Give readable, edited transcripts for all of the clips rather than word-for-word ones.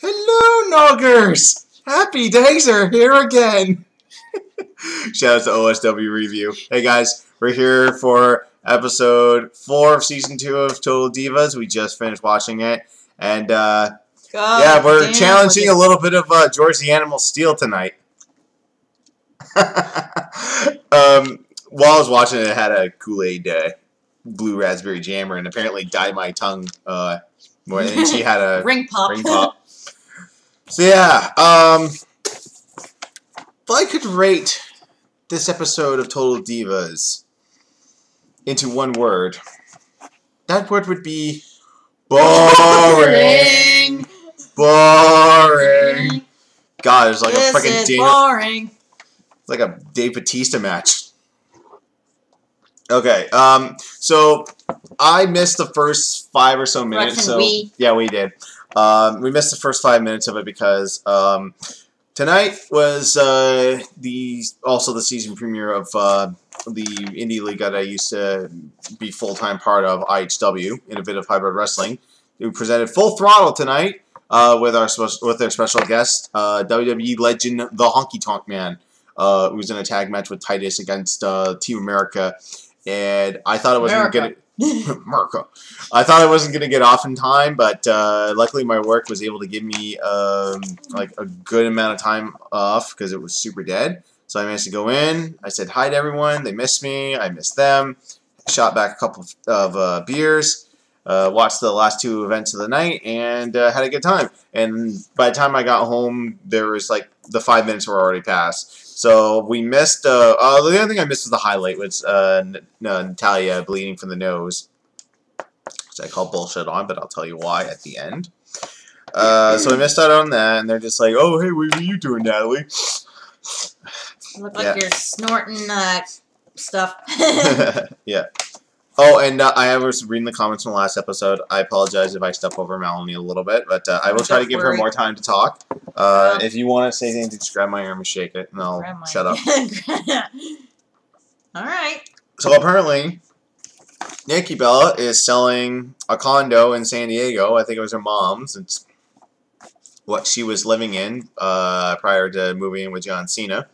Hello, Noggers! Happy days are here again! Shout out to OSW Review. Hey guys, we're here for episode 4 of season 2 of Total Divas. We just finished watching it. And, yeah, we're challenging a little bit of George the Animal Steel tonight. While I was watching it, it had a Kool-Aid blue raspberry jammer and apparently dyed my tongue more than she had a ring pop. So yeah, if I could rate this episode of Total Divas into one word, that word would be boring. Boring. God, it's like a freaking boring. It's like a Dave Bautista match. Okay, so I missed the first 5 or so minutes. Yeah, we did. We missed the first 5 minutes of it because tonight was also the season premiere of the indie league that I used to be full-time part of, IHW, Innovative Hybrid Wrestling. We presented Full Throttle tonight with their special guest, WWE legend The Honky Tonk Man, who was in a tag match with Titus against Team America, and I thought it wasn't gonna. America. I thought I wasn't going to get off in time, but luckily my work was able to give me like a good amount of time off because it was super dead. So I managed to go in. I said hi to everyone. They missed me. I missed them. Shot back a couple of beers. Watched the last 2 events of the night and had a good time. And by the time I got home, there was like the 5 minutes were already past. So we missed, the only thing I missed was the highlight, was Natalya bleeding from the nose, which I call bullshit on, but I'll tell you why at the end. So I missed out on that, and they're just like, oh, hey, what are you doing, Natalie? You look like you're snorting stuff. Yeah. Oh, and I was reading the comments from the last episode. I apologize if I step over Melanie a little bit, but I will try to give her more time to talk. If you want to say anything, just grab my arm and shake it, and I'll shut up. Alright. So apparently, Nikki Bella is selling a condo in San Diego. I think it was her mom's. It's what she was living in prior to moving in with John Cena.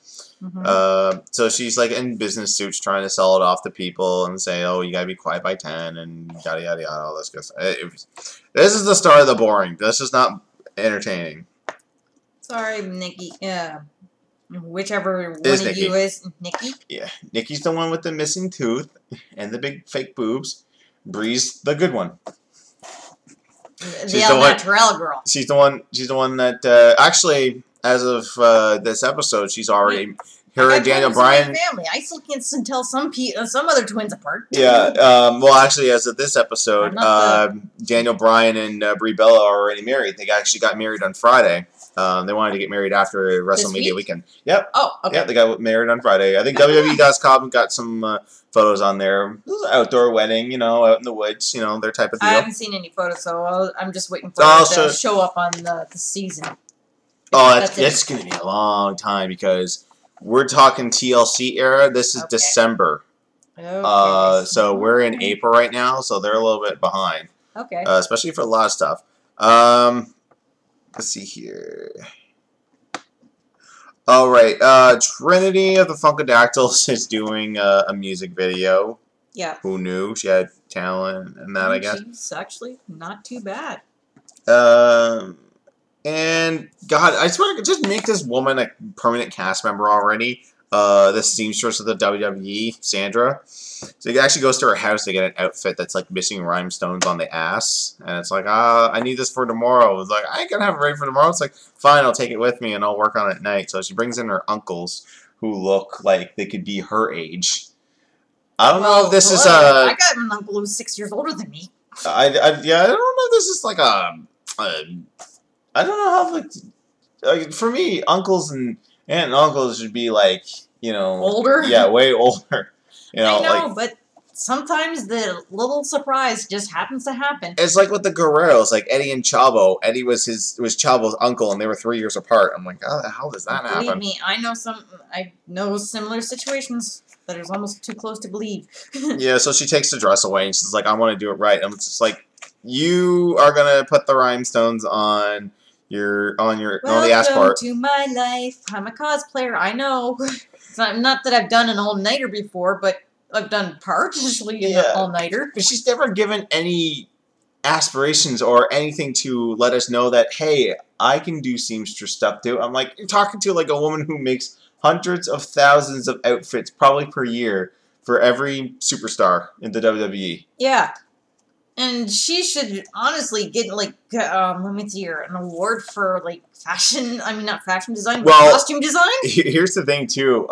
So she's like in business suits trying to sell it off to people and say, oh, you gotta be quiet by 10 and yada yada yada, all this good stuff. This is the start of the boring. This is not entertaining. Sorry, Nikki. Whichever one of you is. Nikki? Yeah. Nikki's the one with the missing tooth and the big fake boobs. Bree's the good one. The El Natural girl. She's the one that actually, as of this episode, she's already her and Daniel Bryan. Family. I still can't tell some other twins apart. Yeah. Well, actually, as of this episode, Daniel Bryan and Brie Bella are already married. They actually got married on Friday. They wanted to get married after WrestleMania weekend. Yep. Oh, okay. Yeah, they got married on Friday. I think WWE.com got some photos on there. It was an outdoor wedding, you know, out in the woods, you know, their type of deal. I haven't seen any photos, so I'm just waiting for it to show up on the season. Oh, that's going to be a long time because we're talking TLC era. This is December. Okay. So we're in April right now, so they're a little bit behind. Okay. Especially for a lot of stuff. Let's see here. All right. Trinity of the Funkadactyls is doing a music video. Yeah. Who knew? She had talent and that, I guess. She's actually not too bad. And God, I swear, just make this woman a permanent cast member already. The seamstress of the WWE, Sandra. So he actually goes to her house to get an outfit that's like missing rhinestones on the ass, and it's like, I need this for tomorrow. It's like, I ain't gonna have it ready for tomorrow. It's like, fine, I'll take it with me and I'll work on it at night. So she brings in her uncles who look like they could be her age. I don't know if this is I got an uncle who's 6 years older than me. I don't know if this is like I don't know how, like, for me, uncles and aunt and uncles should be like, you know, older. Yeah, way older. You know, I know, but sometimes the little surprise just happens to happen. It's like with the Guerreros, like Eddie and Chavo. Eddie was Chavo's uncle, and they were 3 years apart. I'm like, how the hell does that happen? Believe me, I know similar situations that is almost too close to believe. Yeah, so she takes the dress away, and she's like, I want to do it right. And it's just like, you are gonna put the rhinestones on You're on the ass part. Welcome to my life. I'm a cosplayer. I know. It's not that I've done an all-nighter before, but I've done partially an all-nighter. But she's never given any aspirations or anything to let us know that, hey, I can do seamstress stuff too. I'm like, you're talking to like a woman who makes hundreds of thousands of outfits probably per year for every superstar in the WWE. Yeah. And she should honestly get, like, let me see here, an award for, like, fashion. I mean, not fashion design, but costume design. Here's the thing, too.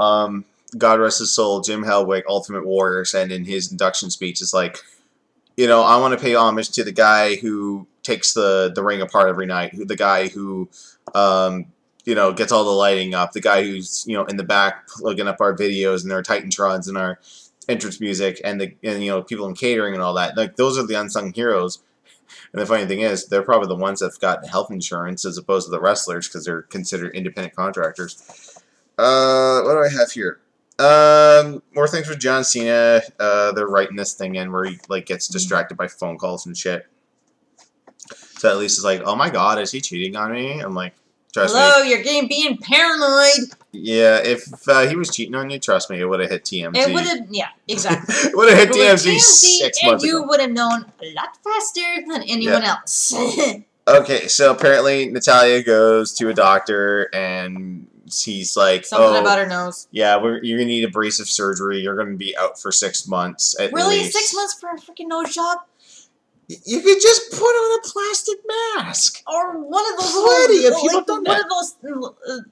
God rest his soul, Jim Hellwig, Ultimate Warrior, said in his induction speech, is like, you know, I want to pay homage to the guy who takes the ring apart every night, the guy who, you know, gets all the lighting up, the guy who's, you know, in the back looking up our videos and our Titantrons and our entrance music and you know, people in catering and all that. Like, those are the unsung heroes. And the funny thing is, they're probably the ones that've got health insurance as opposed to the wrestlers because they're considered independent contractors. What do I have here? More things with John Cena. They're writing this thing in where he like gets distracted by phone calls and shit. So at least it's like, oh my god, is he cheating on me? I'm like, trust me. Hello, you're being paranoid. Yeah, if he was cheating on you, trust me, it would have hit TMZ. It would have, yeah, exactly. It would have hit TMZ 6 months ago. And you would have known a lot faster than anyone else. Okay, so apparently Natalya goes to a doctor and he's like, something about her nose. Yeah, you're going to need abrasive surgery. You're going to be out for 6 months at least. Really? 6 months for a freaking nose job? You could just put on a plastic mask. Or one of those Plenty of people like, done one that. of those,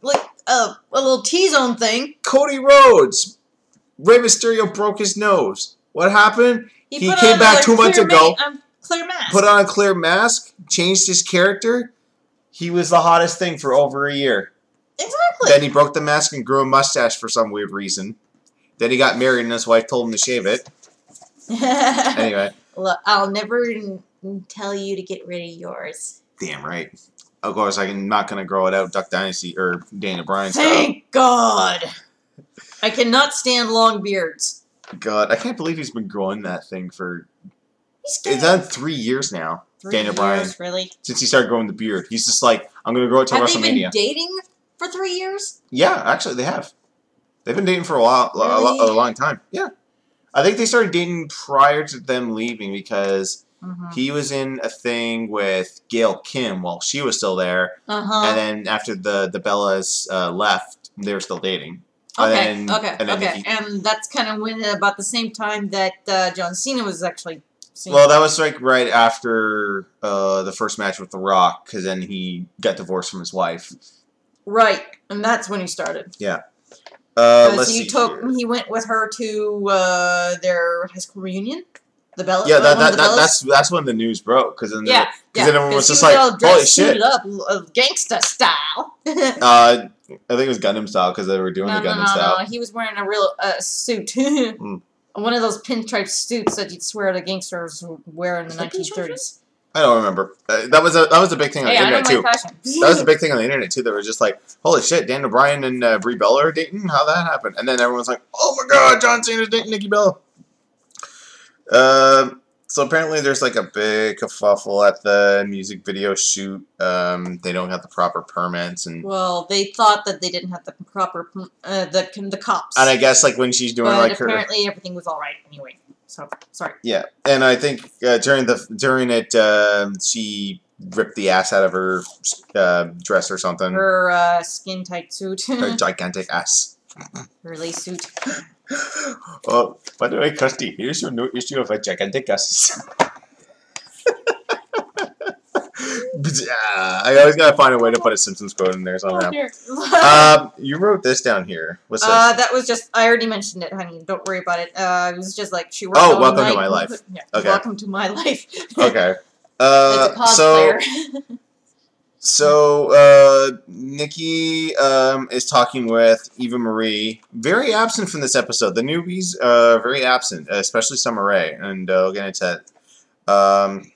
like, a little T-zone thing. Cody Rhodes. Rey Mysterio broke his nose. What happened? He came back 2 months ago. Clear mask. Put on a clear mask. Changed his character. He was the hottest thing for over a year. Exactly. Then he broke the mask and grew a mustache for some weird reason. Then he got married and his wife told him to shave it. Anyway. Look, I'll never tell you to get rid of yours. Damn right. Of course, I'm not going to grow it out Duck Dynasty or Daniel Bryan style. Thank God. I cannot stand long beards. God, I can't believe he's been growing that thing for... It's done 3 years now, Daniel Bryan. Really? Since he started growing the beard. He's just like, I'm going to grow it till WrestleMania. Have they been dating for 3 years? Yeah, actually they have. They've been dating for a while, a long time. Yeah. I think they started dating prior to them leaving because he was in a thing with Gail Kim while she was still there. And then after the Bellas left, they were still dating. Okay, and that's kind of when, about the same time that John Cena was actually seen. Well, that was like right after the first match with The Rock, because then he got divorced from his wife. Right, and that's when he started. Yeah. He went with her to their high school reunion. The Bella. Yeah, that's when the news broke. Because then, then everyone was just like, "Holy shit!" Up, gangsta style. I think it was Gundam style because they were doing the Gundam style. No, he was wearing a real suit. One of those pinstripe suits that you'd swear the gangsters wear in the 1930s. I don't remember. That was a big thing on the internet too. That was a big thing on the internet too. They were just like, "Holy shit, Daniel Bryan and Brie Bella are dating? How that happened?" And then everyone's like, "Oh my god, John Cena's dating Nikki Bella." So apparently there's like a big kerfuffle at the music video shoot. They don't have the proper permits and. Well, they thought that they didn't have the proper the cops. And I guess like when she's doing like apparently everything was all right anyway. So sorry. Yeah, and I think during it, she ripped the ass out of her dress or something. Her skin tight suit. Her gigantic ass. Her lace suit. Oh, by the way, Kirsty, here's your new issue of a gigantic ass. I always gotta find a way to put a Simpsons quote in there somehow. You wrote this down here. What's this? That was just, I already mentioned it, honey. Don't worry about it. It was just like, she worked all night. Welcome to my life. Yeah, okay. Welcome to my life. Okay. It's a cosplayer. So, Nikki is talking with Eva Marie. Very absent from this episode. The newbies very absent, especially Summer Rae. And we'll get into that.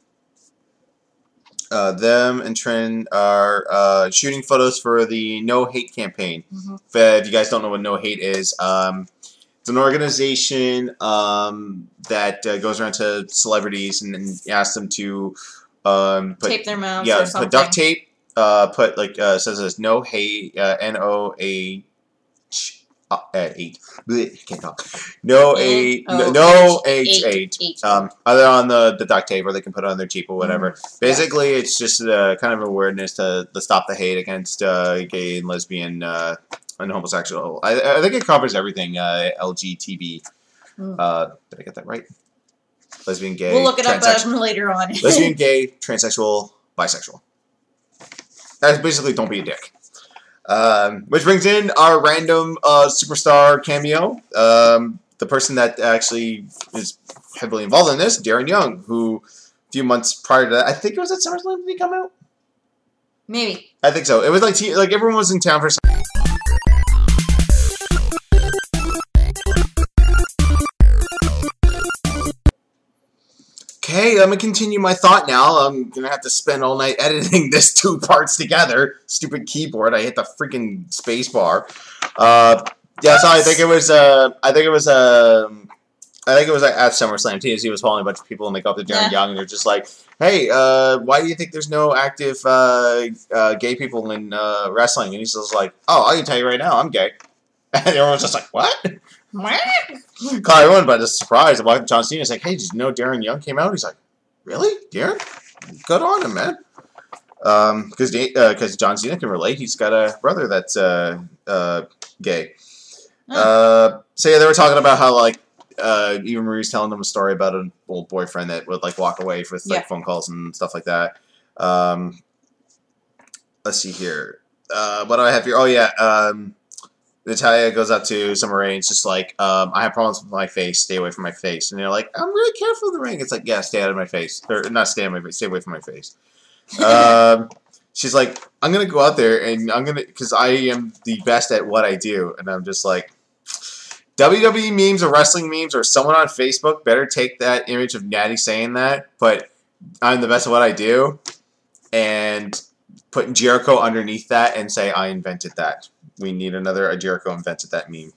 Them and Trin are shooting photos for the No Hate campaign. If you guys don't know what No Hate is, it's an organization that goes around to celebrities and asks them to tape their mouths or something. put duct tape put like says this no hate NOH 8 Blech, can't talk no H8 either on the duct tape or they can put it on their Jeep or whatever. Basically, it's just kind of awareness to stop the hate against gay and lesbian and homosexual. I think it covers everything. LGTB. Did I get that right? Lesbian, gay. We'll look it up later on. Lesbian, gay, transsexual, bisexual. That's basically don't be a dick. Which brings in our random superstar cameo. The person that actually is heavily involved in this, Darren Young, who a few months prior to that, I think it was at SummerSlam, did he come out? Maybe. I think so. It was like everyone was in town for. Okay, I'm going to continue my thought now. I'm going to have to spend all night editing this 2 parts together. Stupid keyboard. I hit the freaking space bar. Yeah, so I think it was at SummerSlam. TSC was following a bunch of people and they go up to Darren Young and they're just like, hey, why do you think there's no active gay people in wrestling? And he's just like, oh, I can tell you right now, I'm gay. And everyone's just like, what? Caught everyone by the surprise. John Cena's like, hey, did you know Darren Young came out? He's like, really? Darren? Good on him, man. Because John Cena can relate. He's got a brother that's gay. So yeah, they were talking about how like Eva Marie's telling them a story about an old boyfriend that would like walk away with like phone calls and stuff like that. Let's see here. What do I have here? Oh yeah. Natalya goes up to Summer Rae and it's just like, I have problems with my face, stay away from my face. And they're like, I'm really careful in the ring. It's like, yeah, stay out of my face. Or not stay out of my face, stay away from my face. She's like, I'm going to go out there and because I am the best at what I do. And I'm just like, WWE memes or wrestling memes or someone on Facebook better take that image of Natty saying that, but I'm the best at what I do, and put Jericho underneath that and say, I invented that. We need a Jericho invented that meme.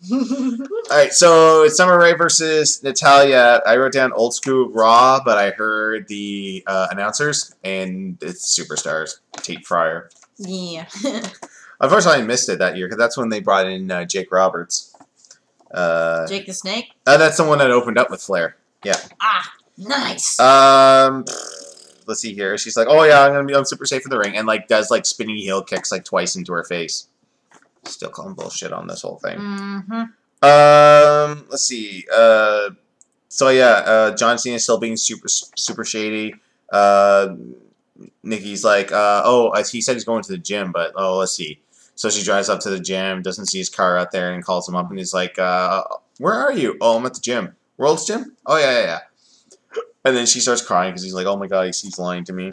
Alright, so it's Summer Rae versus Natalya. I wrote down old school Raw, but I heard the announcers, and it's superstars. Tate Fryer. Yeah. Unfortunately, I missed it that year, because that's when they brought in Jake Roberts. Jake the Snake? That's the one that opened up with Flair. Yeah. Ah, nice. Let's see here. She's like, oh yeah, I'm super safe in the ring, and like does like spinning heel kicks like twice into her face. Still calling bullshit on this whole thing. Let's see. So yeah, John Cena is still being super shady. Nikki's like, he said he's going to the gym, but let's see. So she drives up to the gym, doesn't see his car out there, and calls him up, and he's like, where are you? Oh, I'm at the gym. World's Gym? Oh, yeah. And then she starts crying, because he's like, oh my god, he's lying to me.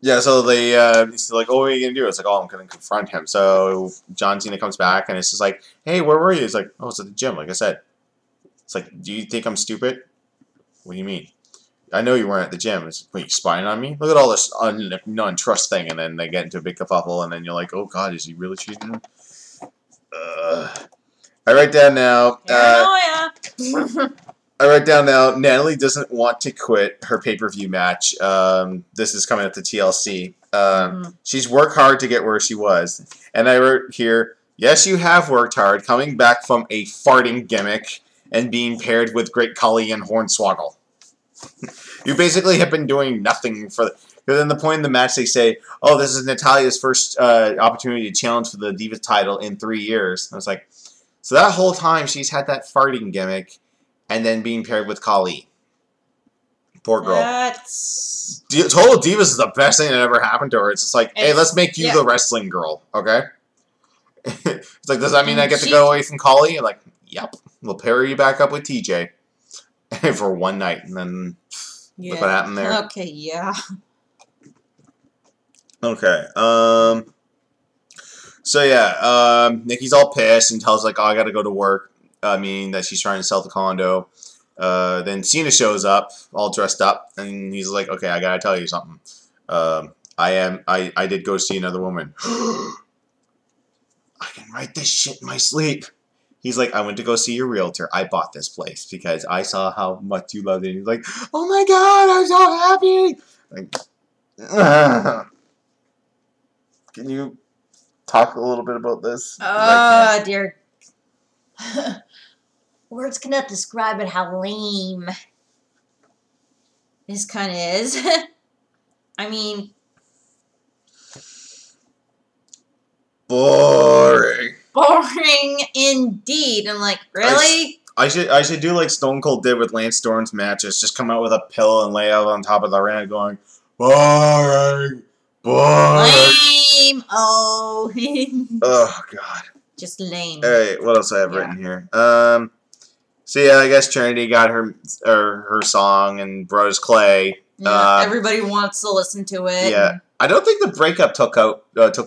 Yeah, so he's like, oh, what are you going to do? It's like, oh, I'm going to confront him. So John Cena comes back, and it's just like, hey, where were you? He's like, oh, it's at the gym, like I said. It's like, do you think I'm stupid? What do you mean? I know you weren't at the gym. It's, what, you spying on me? Look at all this non-trust thing, and then they get into a big kerfuffle, and then you're like, oh god, is he really cheating? I write down now. I write down now, Natalie doesn't want to quit her pay-per-view match. This is coming up to TLC. She's worked hard to get where she was. And I wrote here, yes, you have worked hard, coming back from a farting gimmick and being paired with Great Khali and Hornswoggle. You basically have been doing nothing for... Because in the point in the match, they say, oh, this is Natalya's first opportunity to challenge for the Divas title in 3 years. I was like, so that whole time, she's had that farting gimmick and then being paired with Khali. Poor girl. Total Divas is the best thing that ever happened to her. It's just like, hey, let's make you the wrestling girl, okay? It's like, does that mean I get to go away from Khali? Like, yep. We'll pair you back up with TJ for one night, and then look what happened there. Okay, yeah. Okay, so yeah, Nikki's all pissed and tells like, oh, I gotta go to work. I mean, that she's trying to sell the condo. Then Cena shows up, all dressed up, and he's like, okay, I gotta tell you something. I did go see another woman. I can write this shit in my sleep. He's like, I went to go see your realtor. I bought this place because I saw how much you loved it. He's like, oh my God, I'm so happy. Like, can you talk a little bit about this? Oh, dear. Words cannot describe it how lame this kind of is. I mean... Boring. Boring indeed. And like, really? I should do like Stone Cold did with Lance Storm's matches. Just come out with a pillow and lay out on top of the ring going, boring. Boring. Lame. Oh. Oh, God. Just lame. Alright, what else I have written here? So yeah, I guess Trinity got her song and Bros Clay. Yeah, everybody wants to listen to it. Yeah. I don't think the breakup took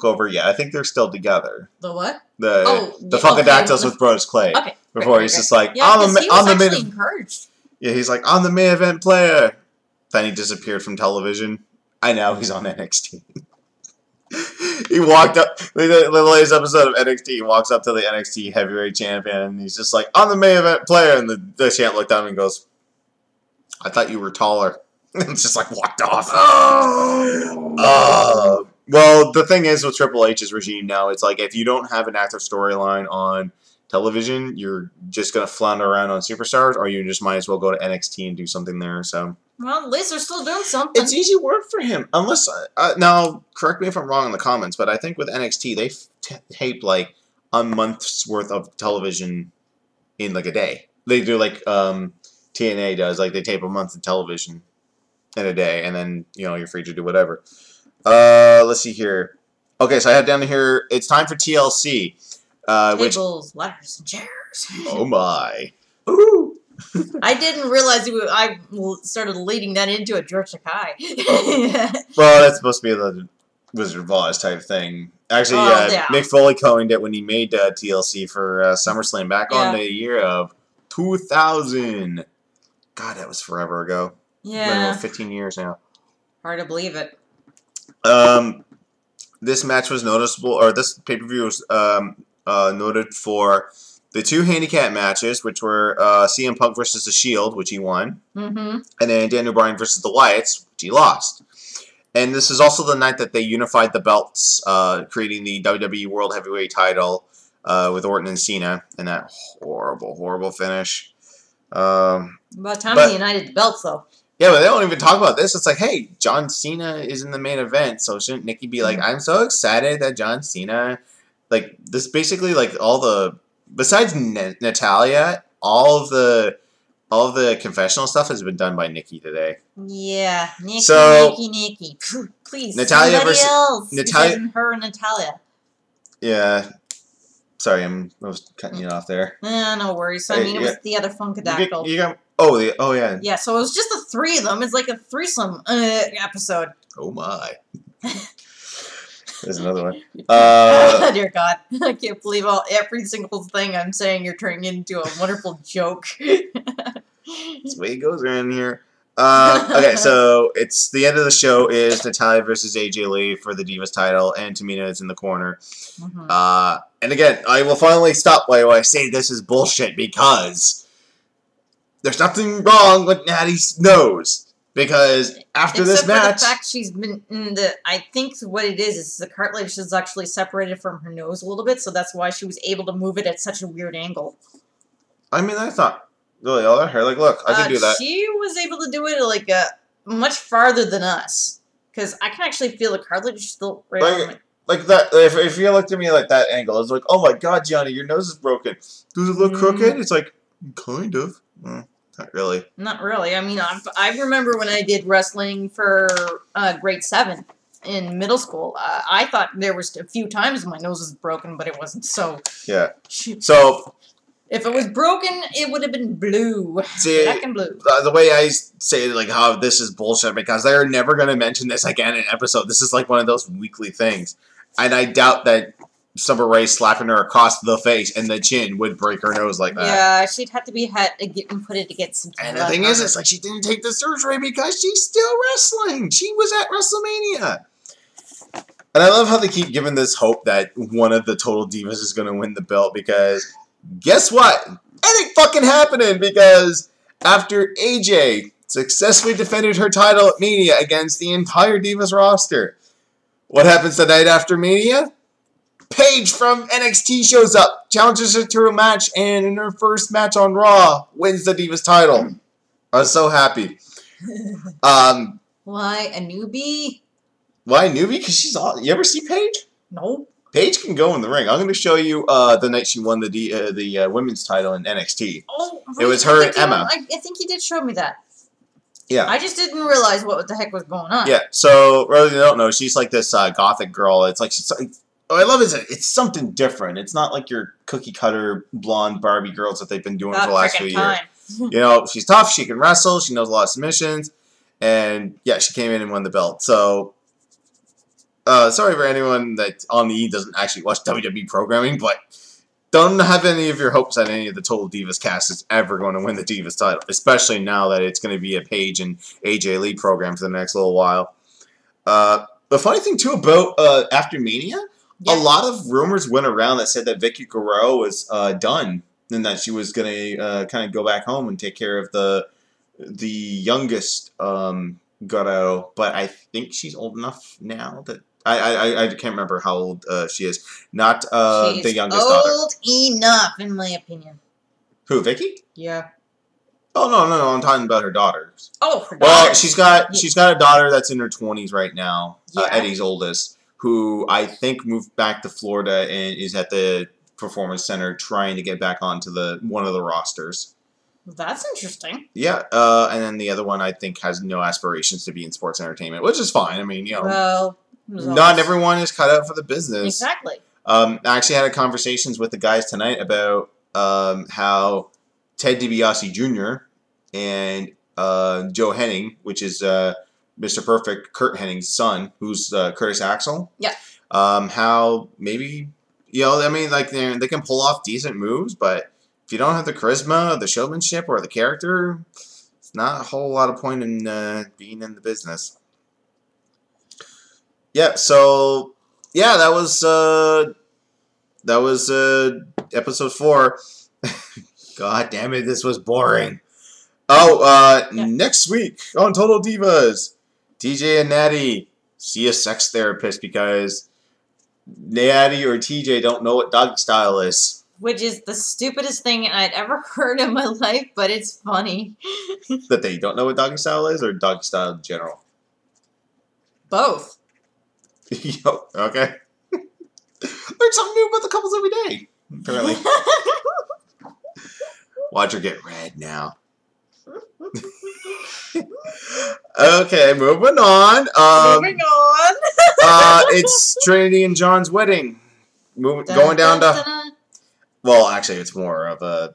over yet. I think they're still together. The what? The Funkadactyls with Bros Clay. Okay. Before he's just like, yeah, he was actually encouraged. Yeah, he's like, I'm the main event player. Then he disappeared from television. I know, he's on NXT. He walked up, the latest episode of NXT, he walks up to the NXT heavyweight champion, and he's just like, I'm the main event player. And the champ looked at him and goes, I thought you were taller. And just like walked off. Well, the thing is with Triple H's regime now, it's like if you don't have an active storyline on television, you're just going to flounder around on Superstars, or you just might as well go to NXT and do something there. So, well, at least they're still doing something. It's easy work for him. Unless, now, correct me if I'm wrong in the comments, but I think with NXT, they tape like a month's worth of television in like a day. They do like TNA does. Like they tape a month of television in a day, and then, you're free to do whatever. Let's see here. Okay, so I have down here, it's time for TLC. Tables, ladders, and chairs. Oh my. Ooh. I didn't realize I started leading that into a George Sakai. Well, that's supposed to be the Wizard of Oz type thing. Actually, Mick Foley coined it when he made TLC for SummerSlam back on the year of 2000. God, that was forever ago. Yeah. About 15 years now. Hard to believe it. This match was noticeable, or this pay-per-view was noted for the two handicap matches, which were CM Punk versus The Shield, which he won, and then Daniel Bryan versus the Wyatts, which he lost. And this is also the night that they unified the belts, creating the WWE World Heavyweight title with Orton and Cena, and that horrible, horrible finish. About time they united the belts, though. Yeah, but they don't even talk about this. It's like, hey, John Cena is in the main event, so shouldn't Nikki be like, I'm so excited that John Cena, like, this basically, like, all the, besides Natalya, all of the confessional stuff has been done by Nikki today. Yeah, Nikki. Please, Natalya somebody else. Natalya, her and Natalya. Yeah. Sorry, I was cutting you off there. No worries. I mean, it was the other Funkadactyl. Oh, yeah. Yeah, so it was just the three of them. It's like a threesome episode. Oh, my. There's another one. Dear God. I can't believe every single thing I'm saying you're turning into a wonderful joke. That's the way it goes around here. Okay, so it's the end of the show is Natalya versus AJ Lee for the Divas title, and Tamina is in the corner. And again, I will finally stop while I say this is bullshit, because there's nothing wrong with Natty's nose. Because after this match, for the fact she's been in I think what it is the cartilage is actually separated from her nose a little bit, so that's why she was able to move it at such a weird angle. I mean, that's not really all that hair. Like, look, I can do that. She was able to do it like much farther than us, because I can actually feel the cartilage still right on my... Like that, if you looked at me like that angle, it's like, oh my God, Johnny, your nose is broken. Does it look crooked? It's like, kind of. Not really. Not really. I mean, I remember when I did wrestling for grade 7 in middle school. I thought there was a few times my nose was broken, but it wasn't so. Yeah. So. If it was broken, it would have been blue. See, black and blue. The way I say it, like, how this is bullshit, because they're never going to mention this again in an episode. This is like one of those weekly things. And I doubt that Summer Rae slapping her across the face and the chin would break her nose like that. Yeah, she'd have to be put it against some time. And the thing is, it's like she didn't take the surgery because she's still wrestling. She was at WrestleMania. And I love how they keep giving this hope that one of the Total Divas is going to win the belt, because Guess what? It ain't fucking happening because after AJ successfully defended her title at Mania against the entire Divas roster, what happens the night after Mania? Paige from NXT shows up, challenges her to a match, and in her first match on Raw, wins the Divas title. I was so happy. Why a newbie? Why a newbie? Because she's all. You ever see Paige? Nope. Paige can go in the ring. I'm going to show you the night she won the women's title in NXT. Oh, it was her and Emma. I think you did show me that. Yeah. I just didn't realize what the heck was going on. Yeah. So, really, you don't know. She's like this gothic girl. It's like she's. What I love is it's something different. It's not like your cookie cutter blonde Barbie girls that they've been doing for the last few years. You know, she's tough. She can wrestle. She knows a lot of submissions, and yeah, she came in and won the belt. So. Sorry for anyone that on the E doesn't actually watch WWE programming, but don't have any of your hopes that any of the Total Divas cast is ever going to win the Divas title, especially now that it's going to be a Paige and AJ Lee program for the next little while. The funny thing, too, about after Mania, a lot of rumors went around that said that Vicky Guerrero was done and that she was going to kind of go back home and take care of the youngest Guerrero, but I think she's old enough now that I can't remember how old she is. Not the youngest daughter. Old enough, in my opinion. Who, Vicky? Yeah. Oh no! I'm talking about her daughters. Oh, her well, daughters. she's got a daughter that's in her 20s right now. Yeah. Eddie's oldest, who I think moved back to Florida and is at the Performance Center trying to get back onto one of the rosters. That's interesting. Yeah, and then the other one I think has no aspirations to be in sports entertainment, which is fine. I mean, you know. Well. Not everyone is cut out for the business. Exactly. I actually had conversations with the guys tonight about how Ted DiBiase Jr. and Joe Henning, which is Mr. Perfect, Kurt Henning's son, who's Curtis Axel. Yeah. How maybe, you know, I mean, like they can pull off decent moves, but if you don't have the charisma, the showmanship, or the character, it's not a whole lot of point in being in the business. Yeah, so yeah, that was episode 4. God damn it, this was boring. Oh, next week on Total Divas, TJ and Natty see a sex therapist because Natty or TJ don't know what doggy style is. Which is the stupidest thing I'd ever heard in my life, but it's funny. That they don't know what doggy style is, or doggy style in general? Both. Yo, okay. Learn something new about the couples every day, apparently. Watch her get red now. Okay, moving on. It's Trinity and John's wedding. Going down to... Well, actually, it's more of a...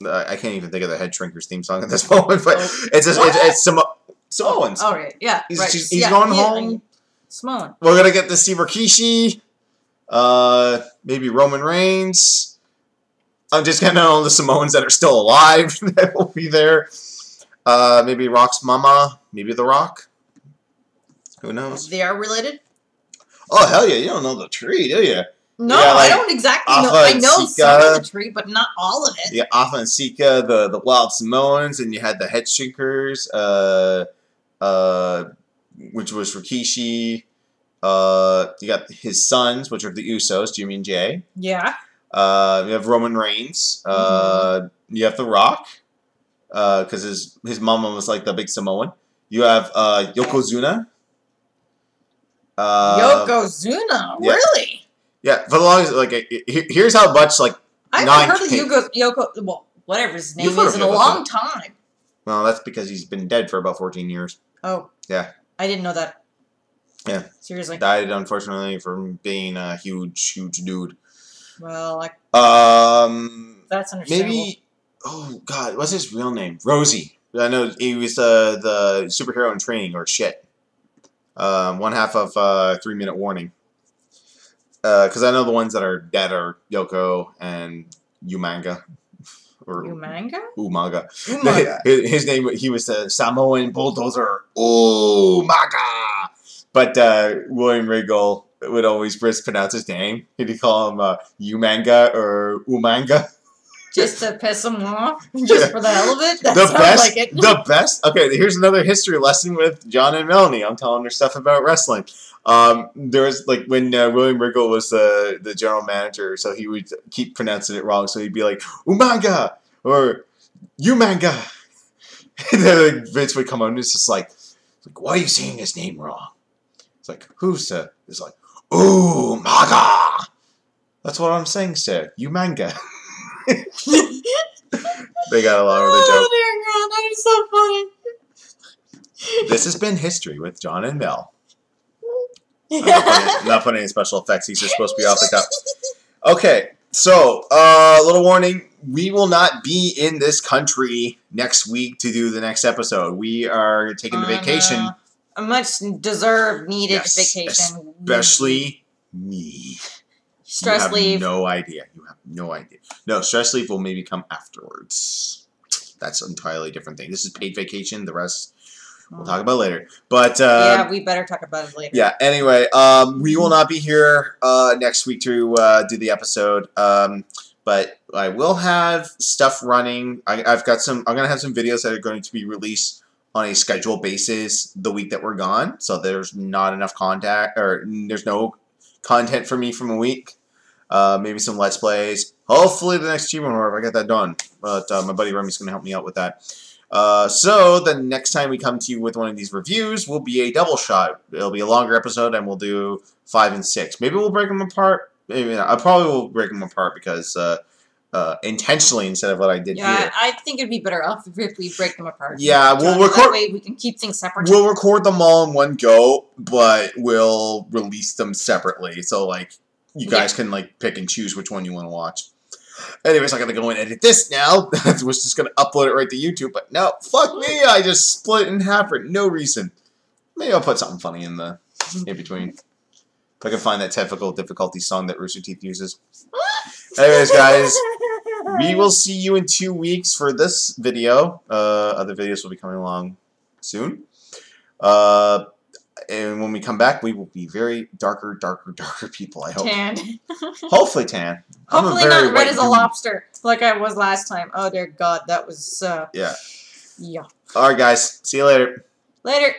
I can't even think of the Head Shrinkers theme song at this moment, but it's Samoans. Oh, right. Yeah, He's going home. Samoan. We're going to get to see Rikishi, maybe Roman Reigns. I'm just getting all the Samoans that are still alive that will be there. Maybe Rock's mama, maybe The Rock. Who knows? They are related? Oh, hell yeah. You don't know the tree, do you? No, yeah, like I don't exactly know. I know some of the tree, but not all of it. Yeah, Afa and Sika, the Wild Samoans, and you had the Head Shrinkers, which was Rikishi. You got his sons, which are the Usos, Jimmy and Jay. Yeah. You have Roman Reigns. You have The Rock, because his mama was like the big Samoan. You have Yokozuna. Yokozuna, yeah. Really? Yeah, for the longest, like, here's how much, like, I haven't heard of Yoko, well, whatever his name is, in a long time. Well, that's because he's been dead for about 14 years. Oh. Yeah. I didn't know that. Yeah. Seriously. Died, unfortunately, from being a huge dude. Well, that's understandable. Maybe, oh, God, what's his real name? Rosie. I know he was the superhero in training, or shit. One half of 3 Minute Warning. Because I know the ones that are dead are Yoko and Umanga. Or Umanga? Umaga. His name, he was the Samoan bulldozer. Umaga! But William Regal would always mispronounce his name. He'd call him Umanga or Umanga. Just to piss him off? Just for the hell of it? That the sounds best, like it. The best. Okay, here's another history lesson with John and Melanie. I'm telling her stuff about wrestling. There was like when William Regal was the general manager, so he would keep pronouncing it wrong. So he'd be like Umanga or Umanga, and then like, Vince would come on and it's just like, why are you saying his name wrong? It's like Husa. It's like Umaga. That's what I'm saying, sir. Umanga. They got along with the joke. Oh dear God, that is so funny. This has been History with John and Mel. I'm not putting any special effects. These are supposed to be off the cuff. Okay, so little warning: we will not be in this country next week to do the next episode. We are taking a vacation. A much deserved, needed vacation. Especially me. Stress leave. No idea. You have no idea. No, stress leave will maybe come afterwards. That's an entirely different thing. This is paid vacation. The rest we'll talk about later. But yeah, we better talk about it later. Yeah. Anyway, we will not be here next week to do the episode. But I will have stuff running. I've got some. I'm gonna have some videos that are going to be released on a scheduled basis the week that we're gone. So there's not enough contact, or there's no content for me from a week. Maybe some Let's Plays. Hopefully the next achievement war, if I get that done. But my buddy Remy's going to help me out with that. So the next time we come to you with one of these reviews will be a double shot. It'll be a longer episode, and we'll do 5 and 6. Maybe we'll break them apart. Maybe not. I probably will break them apart because intentionally instead of what I did here. Yeah, I think it'd be better off if we break them apart. Yeah, we'll record. That way we can keep things separate. We'll record them all in one go, but we'll release them separately. So like you guys can like pick and choose which one you want to watch. Anyways, I gotta go and edit this now. I was just gonna upload it right to YouTube, but no, fuck me! I just split it in half for no reason. Maybe I'll put something funny in the in between. If I can find that technical difficulty song that Rooster Teeth uses. Anyways, guys, we will see you in 2 weeks for this video. Other videos will be coming along soon. And when we come back, we will be very darker people, I hope. Tan. Hopefully tan. Hopefully not red as a lobster, like I was last time. Oh, dear God, that was... Yeah. Yeah. Alright, guys. See you later. Later.